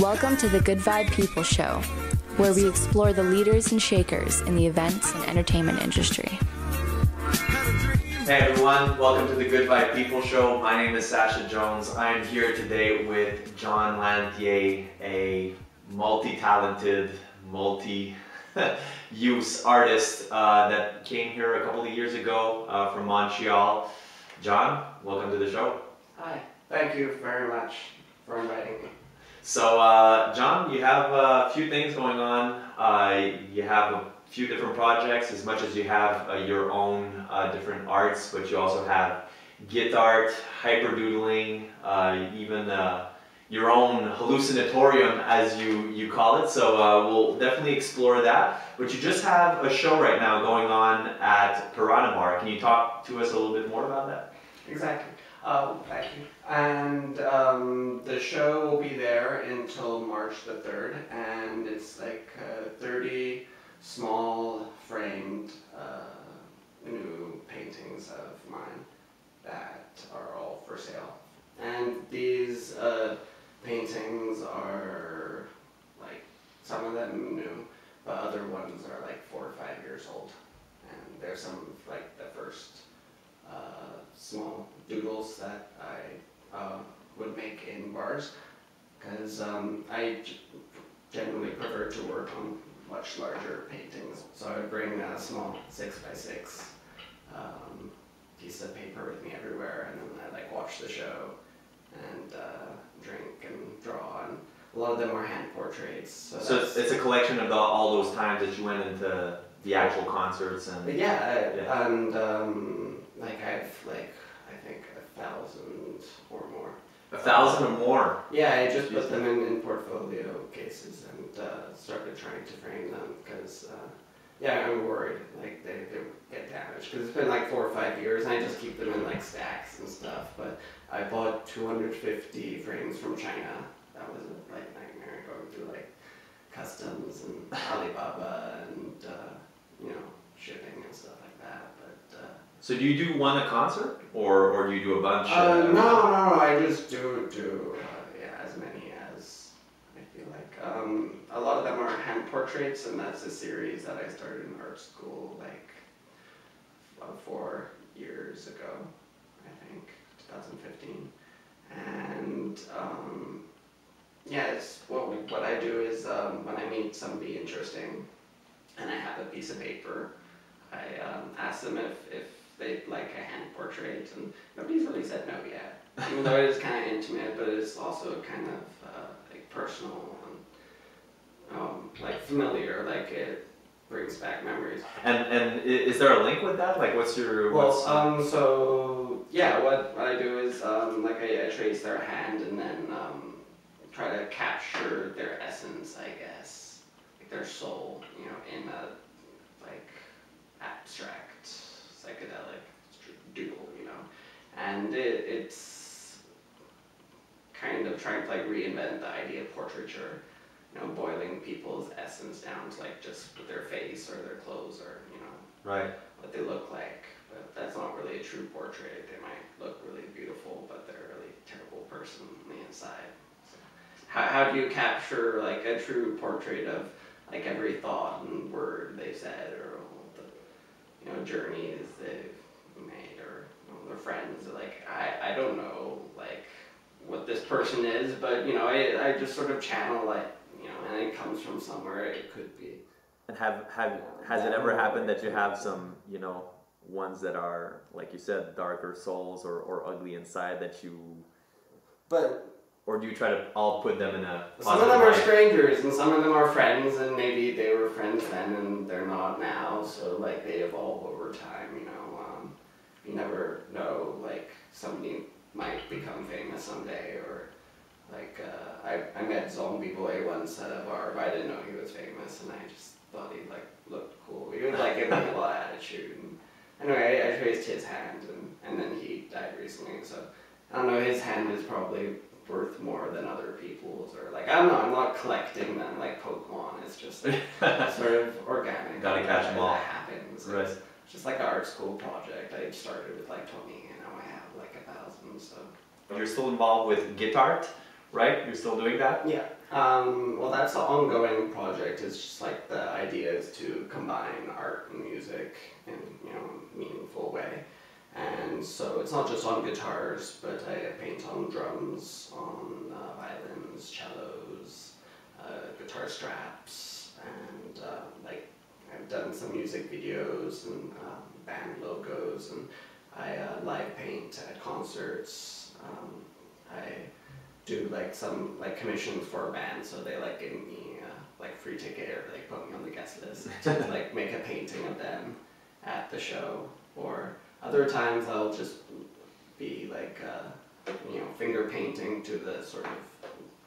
Welcome to the Good Vibe People Show, where we explore the leaders and shakers in the events and entertainment industry. Hey everyone, welcome to the Good Vibe People Show. My name is Sacha Jones. I am here today with John Lanthier, a multi-talented, multi-use artist that came here a couple of years ago from Montreal. John, welcome to the show. Hi, thank you very much for inviting me. So John, you have a few things going on. You have a few different projects, as much as you have your own different arts, but you also have Guitart, Hyperdoodling, even your own hallucinatorium, as you call it. So we'll definitely explore that. But you just have a show right now going on at Piranha Bar. Can you talk to us a little bit more about that? Exactly. Thank you. And the show will be there until March the 3rd, and it's like 30 small framed new paintings of mine that are all for sale. And these paintings are like, some of them new, but other ones are like 4 or 5 years old. And there's some like the first small doodles that I would make in bars, because I generally prefer to work on much larger paintings. So I would bring a small 6x6 piece of paper with me everywhere, and then I like watch the show and drink and draw, and a lot of them are hand portraits. So it's a collection of all those times that you went into the actual concerts and... Yeah. And like I have like, I think 1,000 or more. 1,000 or more? Yeah, I just put them in portfolio cases and started trying to frame them, because yeah, I'm worried like they get damaged, because it's been like 4 or 5 years and I just keep them in like stacks and stuff. But I bought 250 frames from China. That was a like nightmare, going through like customs and Alibaba and you know, shipping and stuff like that. But so do you do one a concert, or do you do a bunch? No, I just do yeah, as many as I feel like. A lot of them are hand portraits, and that's a series that I started in art school like 4 years ago, I think, 2015. And yeah, it's what I do is when I meet somebody interesting and I have a piece of paper, I ask them if they'd like a hand portrait, and nobody's really said no yet. Even though it is kind of intimate, but it's also kind of like personal and like familiar. Like it brings back memories. And is there a link with that? Like, what's your... So yeah, what I do is like I trace their hand and then try to capture their essence, I guess, like their soul, you know, in a like abstract psychedelic doodle, you know. And it's kind of trying to like reinvent the idea of portraiture, you know, boiling people's essence down to like just their face or their clothes, or, you know, right, what they look like. But that's not really a true portrait. They might look really beautiful, but they're a really terrible person on the inside. So how do you capture like a true portrait of like every thought and word they've said, or all the, you know, journeys they've made, or, you know, their friends? Like I don't know like what this person is, but, you know, I just sort of channel like, you know, and it comes from somewhere. It could be. And has it ever happened that you have some, you know, ones that are, like you said, darker souls or ugly inside that you... But... Or do you try to all put them in a... Some of them are strangers, and some of them are friends, and maybe they were friends then and they're not now, so like they evolve over time, you know. You never know, like somebody might become famous someday, or like I met Zombie Boy once at a bar, but I didn't know he was famous, and I just thought he like looked cool. He was like giving me a lot of attitude. And anyway, I traced his hand, and then he died recently, so I don't know, his hand is probably worth more than other people's, or like, I don't know, I'm not collecting them like Pokemon. It's just like sort of organic. Gotta catch them all. That happens. Right. It's just like an art school project. I started with like 20, and now I have like 1,000, so. You're still involved with Guitart, right? You're still doing that? Yeah. Well, that's an ongoing project. It's just like the idea is to combine art and music in, you know, a meaningful way. And so it's not just on guitars, but I paint on drums, on violins, cellos, guitar straps, and like I've done some music videos and band logos, and I live paint at concerts. I do like some like commissions for a band, so they like give me like free ticket or like put me on the guest list to like make a painting of them at the show. Or other times I'll just be like you know, finger painting to the sort of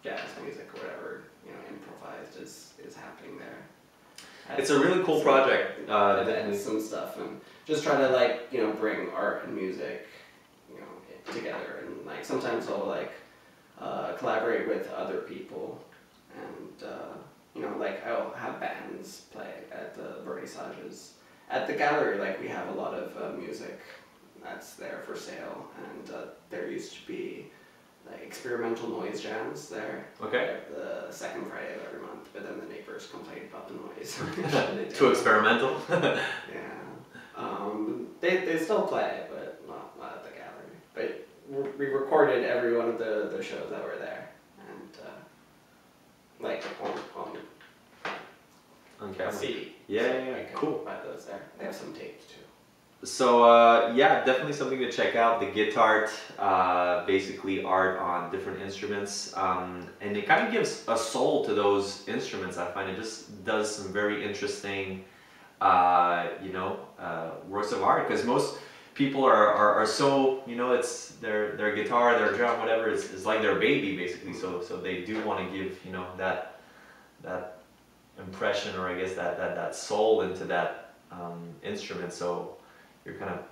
jazz music or whatever, you know, improvised is happening there. It's a really cool project. Events and stuff, and just try to like, you know, bring art and music, you know, together. And like sometimes I'll like collaborate with other people, and you know, like I'll have bands play at the vernissages. At the gallery, like we have a lot of music that's there for sale, and there used to be like experimental noise jams there. Okay. The second Friday of every month, but then the neighbors complained about the noise. Too experimental? Yeah. They still play, but not at the gallery. But we recorded every one of the shows that were there, and like on camera. CD. Yeah, so yeah, you can cool. buy those there. They have some tapes too. So yeah, definitely something to check out. The Guitart, basically art on different instruments, and it kind of gives a soul to those instruments. I find it just does some very interesting, you know, works of art, because most people are so, you know, it's their guitar, their drum, whatever, is like their baby basically. So they do want to give, you know, that impression, or I guess that soul into that instrument. So you're kind of,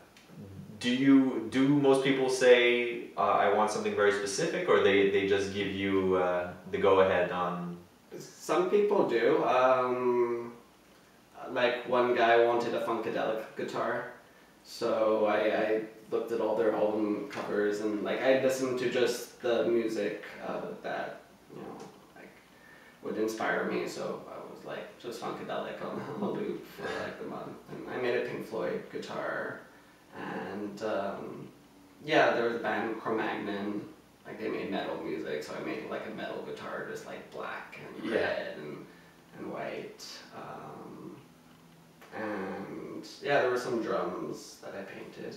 do most people say I want something very specific, or they just give you the go ahead on? Some people do. Like one guy wanted a funkadelic guitar, so I looked at all their album covers, and like I listened to just the music that, you know, like would inspire me. So I was like just funkadelic on a loop for like the month, and I made a Pink Floyd guitar, and yeah, there was a band Cro-Magnon, like they made metal music, so I made like a metal guitar, just like black and red and white. And yeah, there were some drums that I painted.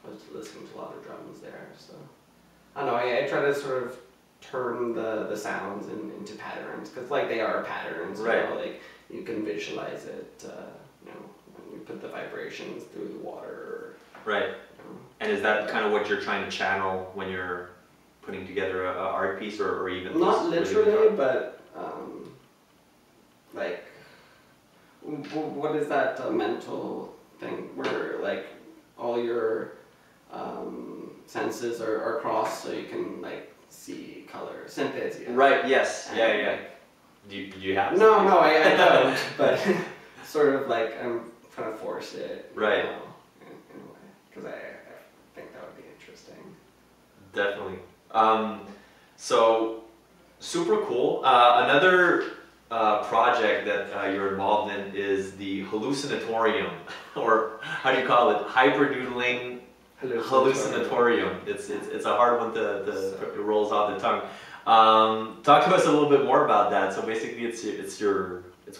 I was listening to a lot of drums there, so I don't know, I try to sort of turn the sounds into patterns, because like they are patterns, you right. know, like you can visualize it, you know, when you put the vibrations through the water. Right. You know. And is that kind of what you're trying to channel when you're putting together an art piece, or even not literally, but like, what is that mental thing where like all your senses are crossed, so you can like see color, synthesia. Right. Yes. And, yeah. like, Do you have? no, I don't. But sort of like I'm trying to force it. Right. You know, in a way, because I think that would be interesting. Definitely. So super cool. Another project that you're involved in is the hallucinatorium, or how do you call it? Hyperdoodling hallucinatorium. It's a hard one it rolls off the tongue. Talk to us a little bit more about that. So basically, it's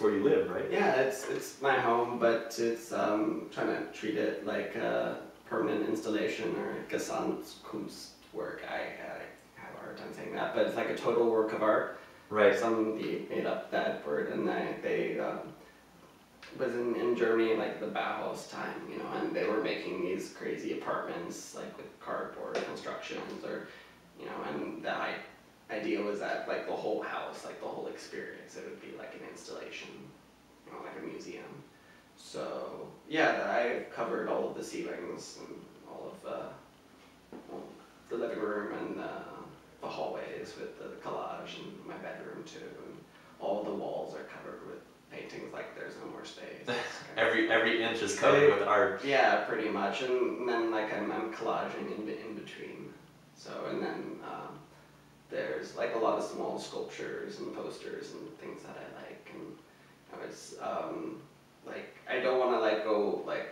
where you live, right? Yeah, it's my home, but it's trying to treat it like a permanent installation or Gesamtkunstwerk. I have a hard time saying that, but it's like a total work of art. Right. Somebody made up that word, and they was in Germany, like the Bauhaus time, you know, and they were making these crazy apartments, like with cardboard constructions, or, you know, and the idea was that like the whole house, like the whole experience, it would be like an installation, you know, like a museum. So yeah, I covered all of the ceilings and all of the living room and the hallways with the collage, and my bedroom too, and all the walls are covered with paintings like there's no more space. every inch is covered with art. Yeah, pretty much, and then like I'm collaging in between. So, and then there's like a lot of small sculptures and posters and things that I like, and you know, it's like I don't want to like go like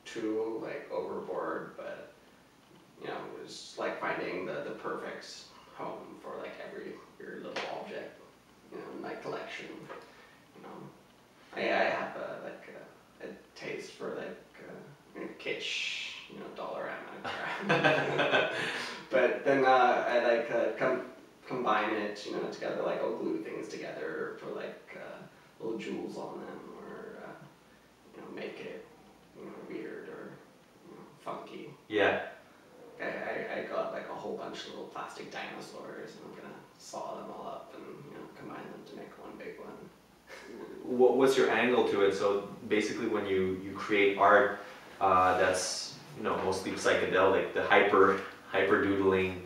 too like overboard, but you know, it's like finding the perfect home for like every your little object, you know, in my collection. You know, I have a taste for like you know, kitsch, you know, Dollarama crap. But then I like combine it, you know, together. Like I'll glue things together for like little jewels on them, or you know, make it, you know, weird or, you know, funky. Yeah. I got like a whole bunch of little plastic dinosaurs, and I'm gonna saw them all up and, you know, combine them to make one big one. What's your angle to it? So basically, when you create art, that's, you know, mostly psychedelic, the hyperdoodling.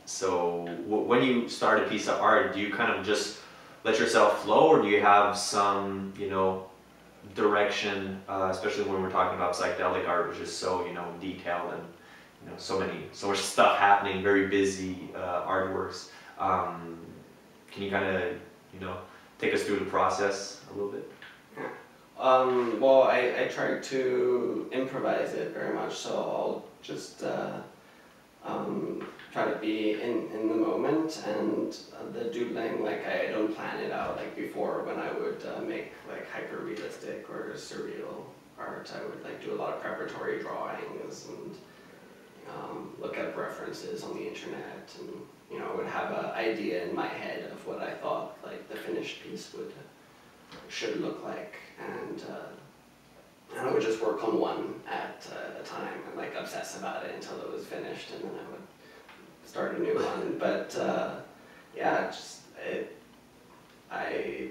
So when you start a piece of art, do you kind of just let yourself flow, or do you have some, you know, direction, especially when we're talking about psychedelic art, which is so, you know, detailed and, you know, so much stuff happening, very busy artworks. Can you kind of, you know, take us through the process a little bit? Yeah. Well, I try to improvise it very much, so I'll just try to be in the moment, and the doodling, like I don't plan it out like before. When I would make like hyper realistic or surreal art, I would like do a lot of preparatory drawings and look at references on the internet, and you know, I would have an idea in my head of what I thought like the finished piece should look like, and I would just work on one at a time and like obsess about it until it was finished, and then I would start a new one. But yeah, I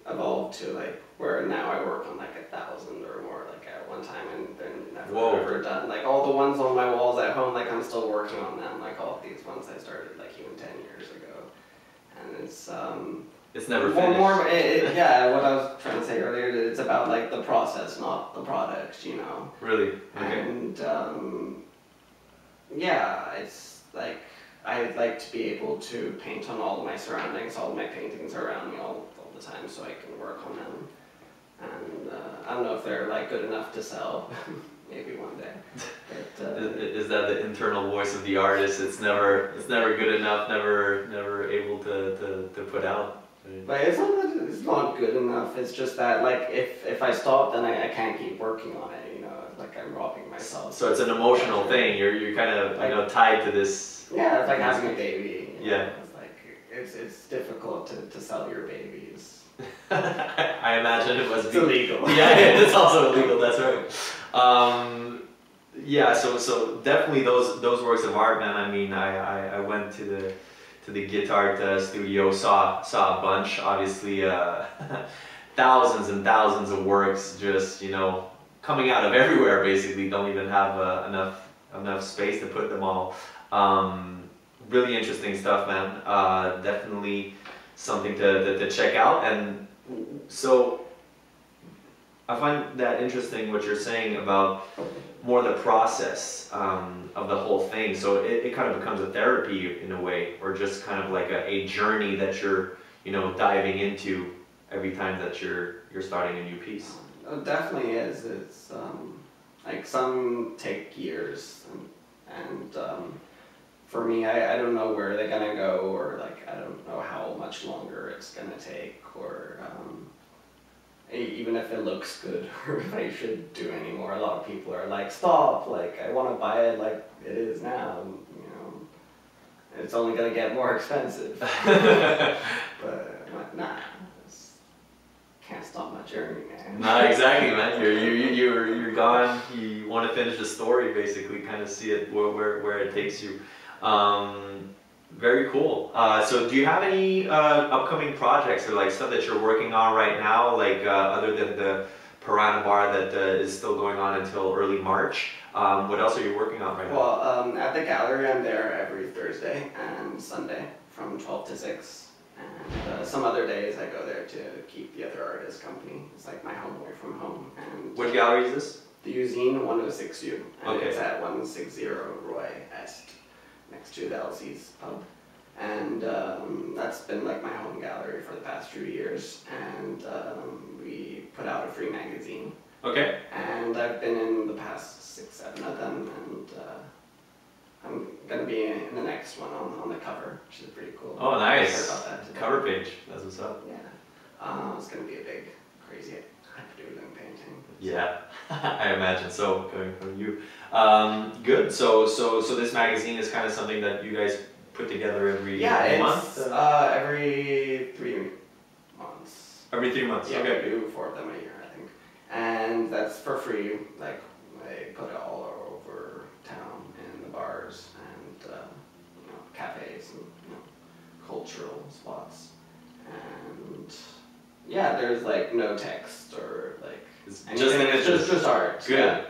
evolved to like where now I work on like 1,000 or more like at one time, and then never ever done. Like all the ones on my walls at home, like I'm still working on them. Like all of these ones I started like even 10 years ago, and it's never finished. Yeah, what I was trying to say earlier, it's about like the process, not the product, you know. Really? Okay. And yeah, it's like I'd like to be able to paint on all of my surroundings. All of my paintings are around me all the time, so I can work on them. And I don't know if they're like good enough to sell. Maybe one day. But, is that the internal voice of the artist? It's never good enough. Never able to put out. But it's not that it's not good enough. It's just that like if I stop, then I can't keep working on it. You know, like I'm robbing myself. So it's an emotional thing. You're kind of like, you know, tied to this. Yeah, it's like having a baby. You know? Yeah. It's like it's difficult to sell your babies. I imagine it was. It's illegal. Yeah, it's also illegal. That's right. Yeah. So definitely those works of art, man. I mean, I went to the Guitart studio, saw a bunch, obviously, thousands and thousands of works, just, you know, coming out of everywhere. Basically, don't even have enough space to put them all. Really interesting stuff, man. Definitely something to check out. And so I find that interesting what you're saying about more the process of the whole thing. So it kind of becomes a therapy in a way, or just kind of like a journey that you're, you know, diving into every time that you're starting a new piece. It definitely is. It's like some take years, and for me, I don't know where they're gonna go, or like I don't know how much longer it's gonna take, or even if it looks good, or if I should do anymore. A lot of people are like, stop, like I want to buy it like it is now, you know, it's only gonna get more expensive. But I'm like, nah, can't stop my journey, man. Nah, exactly, man. You're gone. You want to finish the story, basically, kind of see it where it takes you. Very cool. So do you have any upcoming projects or like stuff that you're working on right now, like other than the Piranha Bar that is still going on until early March? What else are you working on right now? Well, at the gallery, I'm there every Thursday and Sunday from 12 to 6. And some other days I go there to keep the other artists company. It's like my home away from home. And what gallery is this? The Usine 106U. And okay. It's at 160 Roy Est. next to the LC's pub. And that's been like my home gallery for the past few years. And we put out a free magazine. Okay. And I've been in the past 6, 7 of them, and I'm gonna be in the next one on the cover, which is pretty cool. Oh, nice. I heard about that today. Cover page. That's what's up. Yeah. It's gonna be a big, crazy hyperdoodling painting. Yeah, I imagine so, coming from you. Good. So this magazine is kind of something that you guys put together every month? Every 3 months. Every 3 months. Yeah, Okay. we do 4 of them a year, I think. And that's for free. Like, they put it all over town in the bars and cafes and cultural spots. And yeah, there's like no text or like just images. Just art. Good. Yeah.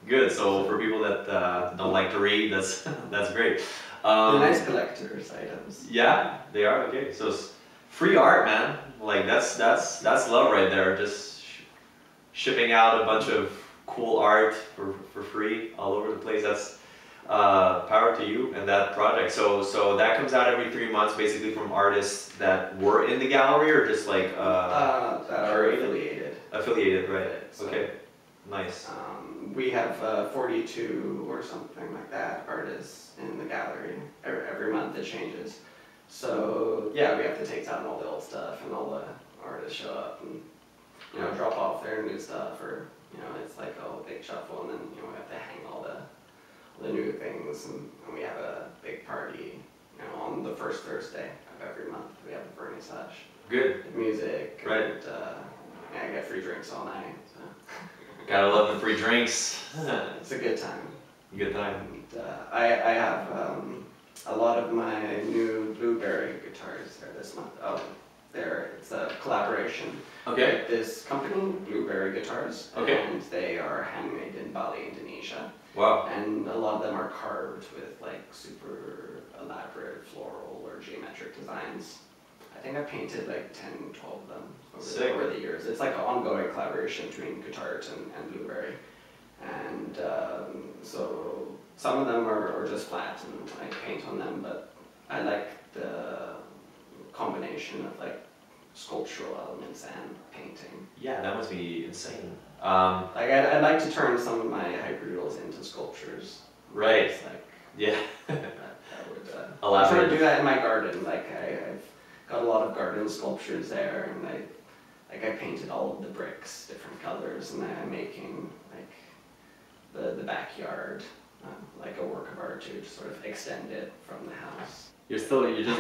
Good. So for people that don't like to read, that's great. They're nice collector's items. Yeah, they are. Okay, so it's free art, man. Like that's love right there. Just shipping out a bunch of cool art for free all over the place. That's power to you and that project. So that comes out every 3 months, basically from artists that were in the gallery or just like that are affiliated. Affiliated, right? So, okay, nice. We have 42 or something like that artists in the gallery. Every month it changes. So yeah, we have to take down all the old stuff, and all the artists show up and drop off their new stuff, or it's like a big shuffle, and then we have to hang all the new things, and we have a big party on the first Thursday of every month. We have a vernissage. Good. Music. Right. And I get free drinks all night. So. Gotta love the free drinks. It's a good time. Good time. And, I have a lot of my new blueberry guitars there this month. Oh, it's a collaboration Okay. with this company, Blueberry Guitars. Okay. And they are handmade in Bali, Indonesia. Wow. And a lot of them are carved with like super elaborate floral or geometric designs. I think I painted like 10, 12 of them over the years. It's like an ongoing collaboration between Guitart and Blueberry. And so some of them are just flat and I paint on them, but I like the combination of like sculptural elements and painting. Yeah, that must be insane. Like I'd like to turn some of my hyperdoodles into sculptures. Right. It's like Yeah. that would. Elaborate. I'm trying to do that in my garden. Like I've got a lot of garden sculptures there, and I painted all of the bricks different colors, and I'm making like the backyard like a work of art to sort of extend it from the house. You're just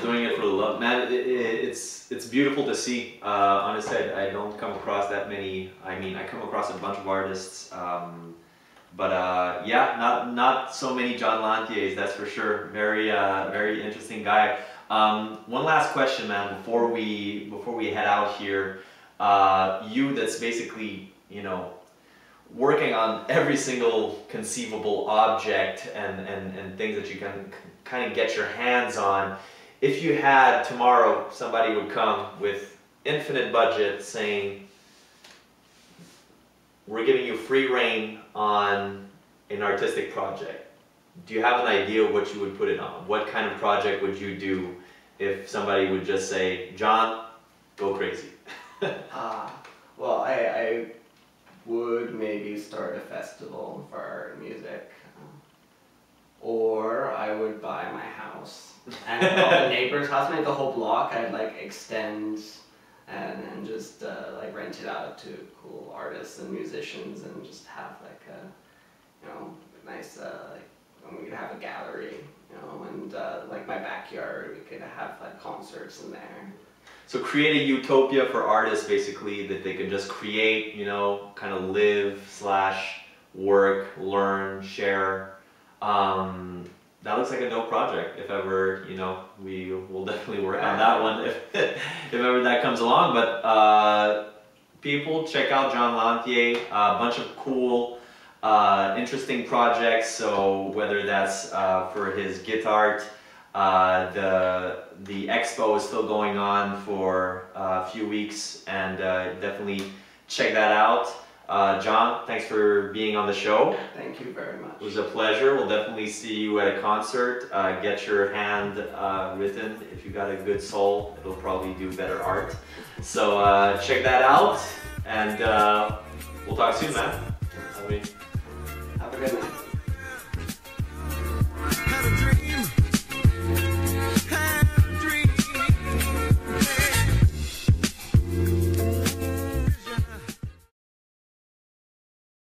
doing it for the love, man. It's beautiful to see. Honestly, I don't come across that many. I mean, I come across a bunch of artists, but yeah, not so many John Lanthiers, that's for sure. Very interesting guy. One last question, man, before we head out here. You that's basically working on every single conceivable object and things that you can kind of get your hands on. If you had tomorrow, somebody would come with infinite budget saying, we're giving you free reign on an artistic project. Do you have an idea of what you would put it on? What kind of project would you do if somebody would just say, John, go crazy? Well, I would maybe start a festival for art and music. Or I would buy my house and all the neighbors' house, make the whole block. I'd like extend and just like rent it out to cool artists and musicians, and just have like a nice like, and we could have a gallery, and like my backyard, we could have like concerts in there. So create a utopia for artists, basically, that they can just create, kind of live / work, learn, share. That looks like a dope project. If ever, we will definitely work on that one if ever that comes along. But people, check out John Lanthier. A bunch of cool, interesting projects. So whether that's for his Guitart, the expo is still going on for a few weeks, and definitely check that out. John, thanks for being on the show. Thank you very much. It was a pleasure. We'll definitely see you at a concert. Get your hand written. If you got a good soul, it'll probably do better art. So check that out, and we'll talk soon, man. Have a good night.